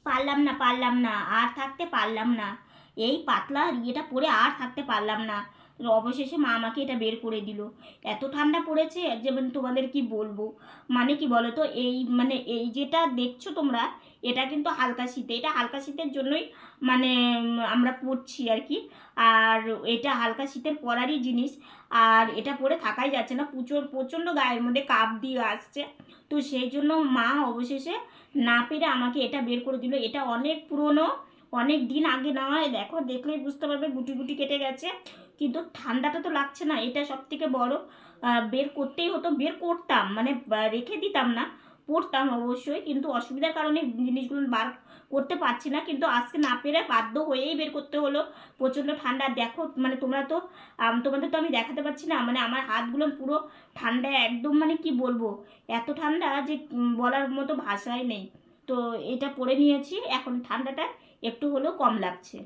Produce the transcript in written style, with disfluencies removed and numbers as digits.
পারলাম না, আর থাকতে পারলাম না। এই পাতলা ইয়েটা পরে আর থাকতে পারলাম না। অবশেষে মা আমাকে এটা বের করে দিল। এত ঠান্ডা পড়েছে যে মানে তোমাদের কি বলবো। মানে কি বলো তো, এই মানে এই যেটা দেখছো তোমরা, এটা কিন্তু হালকা শীতে, এটা হালকা শীতের জন্যই মানে আমরা পরছি আর কি। আর এটা হালকা শীতের পরারই জিনিস। আর এটা পরে থাকাই যাচ্ছে না, প্রচণ্ড গায়ের মধ্যে কাপ দিয়ে আসছে। তো সেই জন্য মা অবশেষে না পেরে আমাকে এটা বের করে দিল। এটা অনেক পুরনো, অনেক দিন আগে নেওয়া। দেখো, দেখলেই বুঝতে পারবে গুটি গুটি কেটে গেছে। কিন্তু ঠান্ডাটা তো লাগছে না, এটা সব থেকে বড়। বের করতেই হতো, বের করতাম মানে রেখে দিতাম না, পড়তাম অবশ্যই, কিন্তু অসুবিধার কারণে জিনিসগুলো বার করতে পারছি না। কিন্তু আজকে না পেরে বাধ্য হয়েই বের করতে হলো। প্রচণ্ড ঠান্ডা দেখো, মানে তোমরা তো তোমাদের তো আমি দেখাতে পারছি না, মানে আমার হাতগুলো পুরো ঠান্ডায় একদম, মানে কি বলবো, এত ঠান্ডা যে বলার মতো ভাষাই নেই। তো এটা পরে নিয়েছি, এখন ঠান্ডাটা একটু হলেও কম লাগছে।